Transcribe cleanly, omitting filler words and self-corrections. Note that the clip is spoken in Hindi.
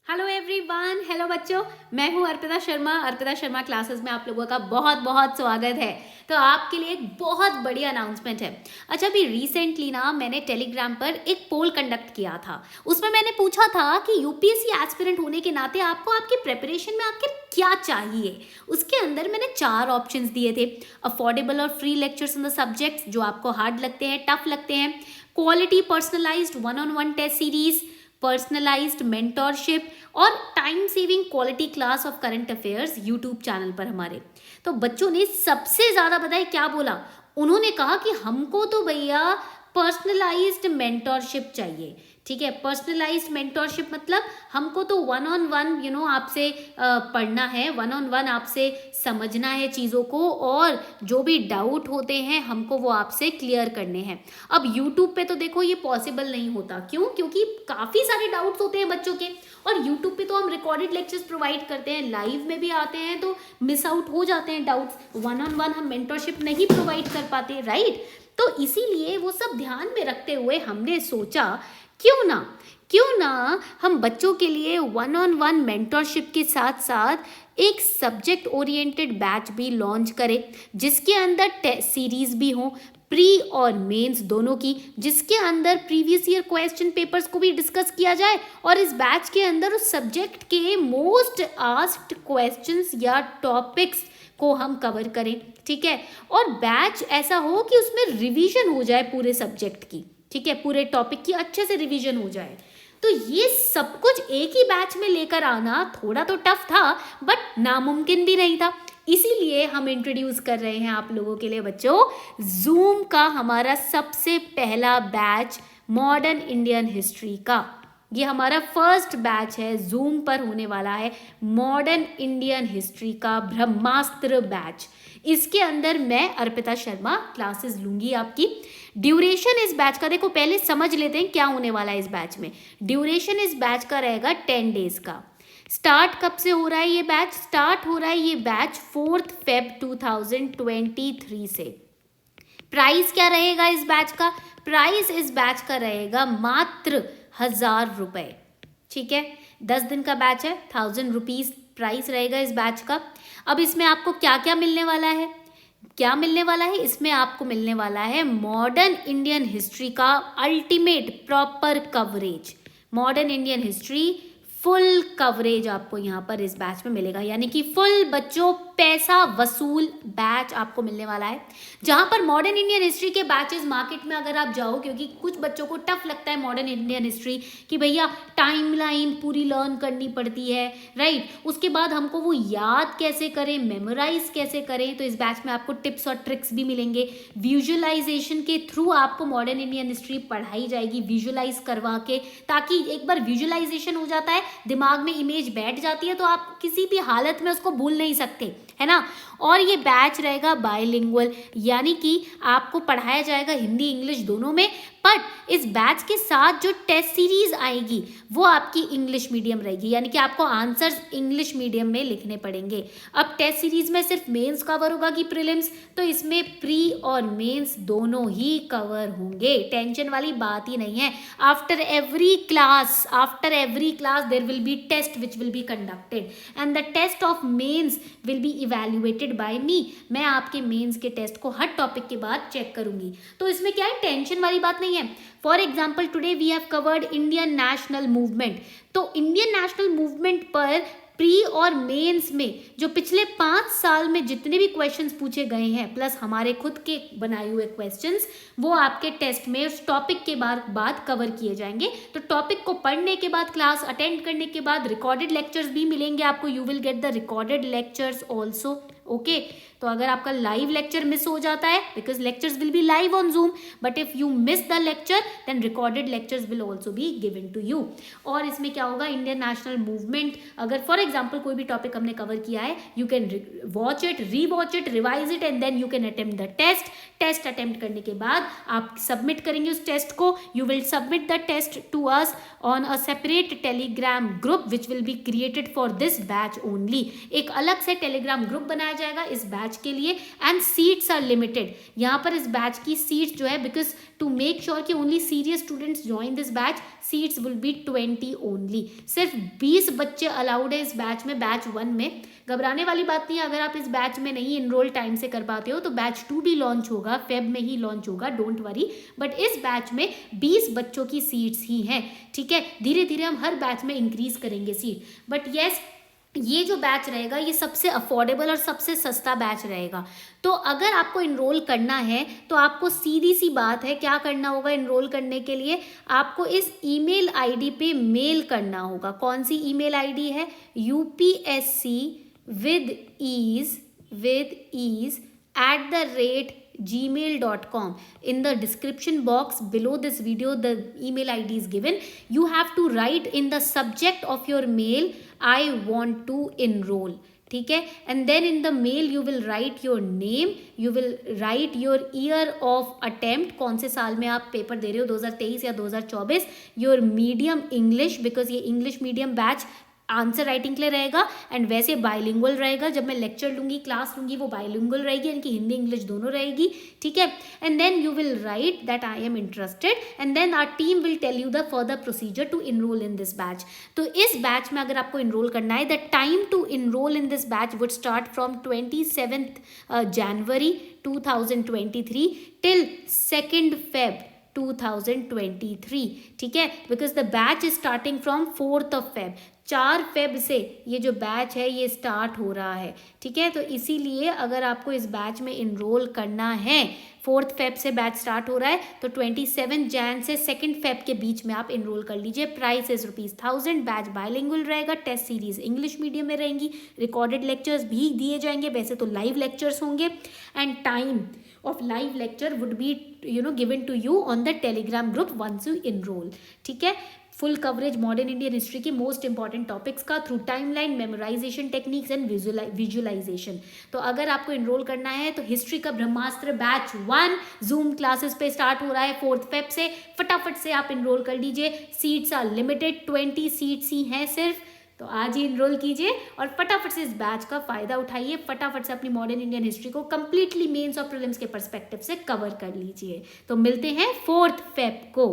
हेलो एवरीवन, हेलो बच्चों। मैं हूं अर्पिता शर्मा क्लासेस में आप लोगों का बहुत बहुत स्वागत है। तो आपके लिए एक बहुत बड़ी अनाउंसमेंट है। अच्छा, अभी रिसेंटली ना मैंने टेलीग्राम पर एक पोल कंडक्ट किया था। उसमें मैंने पूछा था कि यूपीएससी एस्पिरेंट होने के नाते आपको आपकी प्रिपरेशन में आखिर क्या चाहिए। उसके अंदर मैंने 4 ऑप्शंस दिए थे। अफोर्डेबल और free lectures in the subjects जो आपको हार्ड लगते हैं, टफ लगते हैं। Quality personalised 1-on-1 test series, personalised mentorship और time saving quality class of current affairs YouTube channel पर हमारे। तो बच्चों ने सबसे ज़्यादा बताया क्या बोला। उन्होंने कहा कि हमको तो भैया पर्सनलाइज्ड मेंटोरशिप चाहिए। ठीक है, पर्सनलाइज्ड मेंटोरशिप मतलब हमको तो 1-on-1 आपसे पढ़ना है, 1-on-1 आपसे समझना है चीज़ों को, और जो भी डाउट होते हैं हमको वो आपसे क्लियर करने हैं। अब यूट्यूब पे तो देखो ये पॉसिबल नहीं होता। क्यों? क्योंकि काफ़ी सारे डाउट्स होते हैं बच्चों के, और यूट्यूब पे तो हम रिकॉर्डेड लेक्चर्स प्रोवाइड करते हैं, लाइव में भी आते हैं, तो मिस आउट हो जाते हैं डाउट्स। 1-on-1 हम मेंटोरशिप नहीं प्रोवाइड कर पाते, राइट। तो इसीलिए वो सब ध्यान में रखते हुए हमने सोचा क्यों ना हम बच्चों के लिए 1-on-1 मेंटोरशिप के साथ साथ एक सब्जेक्ट ओरिएंटेड बैच भी लॉन्च करें, जिसके अंदर टेस्ट सीरीज भी हो, प्री और मेंस दोनों की, जिसके अंदर प्रीवियस ईयर क्वेश्चन पेपर्स को भी डिस्कस किया जाए, और इस बैच के अंदर उस सब्जेक्ट के मोस्ट आस्क्ड क्वेश्चंस या टॉपिक्स को हम कवर करें। ठीक है, और बैच ऐसा हो कि उसमें रिवीजन हो जाए पूरे सब्जेक्ट की। ठीक है, पूरे टॉपिक की अच्छे से रिवीजन हो जाए। तो ये सब कुछ एक ही बैच में लेकर आना थोड़ा तो टफ था, बट नामुमकिन भी नहीं था। इसीलिए हम इंट्रोड्यूस कर रहे हैं आप लोगों के लिए बच्चों जूम का हमारा सबसे पहला बैच, मॉडर्न इंडियन हिस्ट्री का। ये हमारा फर्स्ट बैच है, जूम पर होने वाला है मॉडर्न इंडियन हिस्ट्री का ब्रह्मास्त्र बैच। इसके अंदर मैं अर्पिता शर्मा क्लासेस लूंगी आपकी। ड्यूरेशन इस बैच का देखो, पहले समझ लेते हैं क्या होने वाला है इस बैच में। ड्यूरेशन इस बैच का रहेगा 10 डेज का। स्टार्ट कब से हो रहा है ये बैच? स्टार्ट हो रहा है ये बैच 4 Feb 2023 से। प्राइस क्या रहेगा इस बैच का? प्राइस इस बैच का रहेगा मात्र 1000 रुपए। ठीक है, 10 दिन का बैच है, 1000 रुपीज प्राइस रहेगा इस बैच का। अब इसमें आपको क्या क्या मिलने वाला है? इसमें आपको मिलने वाला है मॉडर्न इंडियन हिस्ट्री का ultimate proper coverage. Modern Indian history full coverage आपको यहाँ पर इस बैच में मिलेगा, यानी कि फुल बच्चों पैसा वसूल बैच आपको मिलने वाला है। जहाँ पर मॉडर्न इंडियन हिस्ट्री के बैचेस मार्केट में अगर आप जाओ, क्योंकि कुछ बच्चों को टफ लगता है मॉडर्न इंडियन हिस्ट्री कि भैया टाइमलाइन पूरी लर्न करनी पड़ती है, राइट। उसके बाद हमको वो याद कैसे करें, मेमोराइज कैसे करें। तो इस बैच में आपको टिप्स और ट्रिक्स भी मिलेंगे। विजुअलाइजेशन के थ्रू आपको मॉडर्न इंडियन हिस्ट्री पढ़ाई जाएगी, विजुअलाइज करवा के, ताकि एक बार विजुअलाइजेशन हो जाता है, दिमाग में इमेज बैठ जाती है, तो आप किसी भी हालत में उसको भूल नहीं सकते, है ना। और ये बैच रहेगा बायलिंगुअल, यानी कि आपको पढ़ाया जाएगा हिंदी इंग्लिश दोनों में। बट इस बैच के साथ जो टेस्ट सीरीज आएगी वो आपकी इंग्लिश मीडियम रहेगी, यानी कि आपको आंसर्स इंग्लिश मीडियम में लिखने पड़ेंगे। अब टेस्ट सीरीज में सिर्फ मेंस कवर होगा कि प्रीलिम्स, तो इसमें प्री और मेंस दोनों ही कवर होंगे। टेंशन वाली बात ही नहीं है। After every class there will be test which will be conducted, and the test of mains will be evaluated by me. मैं आपके मेंस के टेस्ट को हर टॉपिक के बाद चेक करूंगी। तो इसमें क्या है, टेंशन वाली बात नहीं है। For example today we have covered Indian national movement. तो इंडियन नेशनल मूवमेंट पर प्री और मेंस में जो पिछले 5 साल में जितने भी क्वेश्चंस पूछे गए हैं, प्लस हमारे खुद के बनाए हुए क्वेश्चंस, वो आपके टेस्ट में उस टॉपिक के बाद कवर किए जाएंगे। तो टॉपिक को पढ़ने के बाद, क्लास अटेंड करने के बाद रिकॉर्डेड लेक्चर्स भी मिलेंगे आपको। You will get the recorded lectures also. Okay, तो अगर आपका लाइव लेक्चर मिस हो जाता है, because lectures will be live on Zoom, but if you miss the lecture then recorded lectures will also be given to you. और इसमें क्या होगा, इंडियन नेशनल मूवमेंट अगर फॉर एग्जाम्पल कोई भी टॉपिक हमने कवर किया है, you can watch it, rewatch it, revise it, and then you can attempt the test. Test attempt करने के बाद आप सबमिट करेंगे उस टेस्ट को। You will submit the test to us on a separate Telegram group which will be created for this batch only. एक अलग से टेलीग्राम ग्रुप बनाया जाएगा इस बैच के लिए, एंड सीट्स आर लिमिटेड। यहाँ पर इस बैच की सीट्स जो है, बिकॉज टू मेक श्योर कि only serious students join this batch, seats will be 20 only. सिर्फ 20 बच्चे अलाउड है इस बैच में, बैच 1 में। घबराने वाली बात नहीं है, अगर आप इस बैच में नहीं इनरोल टाइम से कर पाते हो तो बैच 2 भी लॉन्च होगा, फेब में ही लॉन्च होगा, डोंट वरी। बट इस बैच में 20 बच्चों की सीट्स ही हैं, ठीक है। धीरे धीरे हम हर बैच में इंक्रीज करेंगे सीट। बट येस, ये जो बैच रहेगा ये सबसे अफोर्डेबल और सबसे सस्ता बैच रहेगा। तो अगर आपको इनरोल करना है तो आपको सीधी सी बात है, क्या करना होगा इनरोल करने के लिए, आपको इस ईमेल आईडी पे मेल करना होगा। कौन सी ईमेल आईडी है? upsc@gmail.com. In the description box below this video, the email ID is given. You have to write in the subject of your mail, I want to enroll. ठीक है, and then in the mail you will write your name, you will write your year of attempt, कौन से साल में आप पेपर दे रहे हो, 2023 या 2024, your medium English, because ये English medium batch answer writing के लिए रहेगा, एंड वैसे बाइलिंगुअल रहेगा। जब मैं लेक्चर लूंगी, क्लास लूंगी, वो बाइलिंगुअल रहेगी, यानी कि हिंदी इंग्लिश दोनों रहेगी, ठीक है। And then you will write that I am interested, and then our team will tell you the further procedure to enroll in this batch. तो इस बैच में अगर आपको इनरोल करना है, the time to enroll in this batch would start from 27 January 2023 till 2 Feb 2023, ठीक है, because the batch is starting from 4 Feb। 4 Feb से ये जो बैच है ये स्टार्ट हो रहा है, ठीक है। तो इसीलिए अगर आपको इस बैच में इनरोल करना है, 4 फेब से बैच स्टार्ट हो रहा है, तो 27 Jan से 2 Feb के बीच में आप इनरोल कर लीजिए। Price is ₹1000। बैच बाइलिंगुअल रहेगा, टेस्ट सीरीज इंग्लिश मीडियम में रहेंगी, रिकॉर्डेड लेक्चर्स भी दिए जाएंगे, वैसे तो लाइव लेक्चर्स होंगे, and time of live lecture would be given to you on the telegram group once you enroll, ठीक है। Full coverage modern Indian history की मोस्ट इंपॉर्टेंट टॉपिक्स का through timeline, memorization techniques and visualization. तो अगर आपको इनरोल करना है तो हिस्ट्री का ब्रह्मास्त्र बैच 1 जूम क्लासेस पे स्टार्ट हो रहा है 4 Feb से। फटाफट से आप इनरोल कर लीजिए, सीट्स आर लिमिटेड, 20 सीट्स ही हैं सिर्फ। तो आज ही इनरोल कीजिए और फटाफट से इस बैच का फायदा उठाइए, फटाफट से अपनी मॉडर्न इंडियन हिस्ट्री को कंप्लीटली मेंस और प्रीलिम्स के पर्सपेक्टिव से कवर कर लीजिए। तो मिलते हैं 4 Feb को।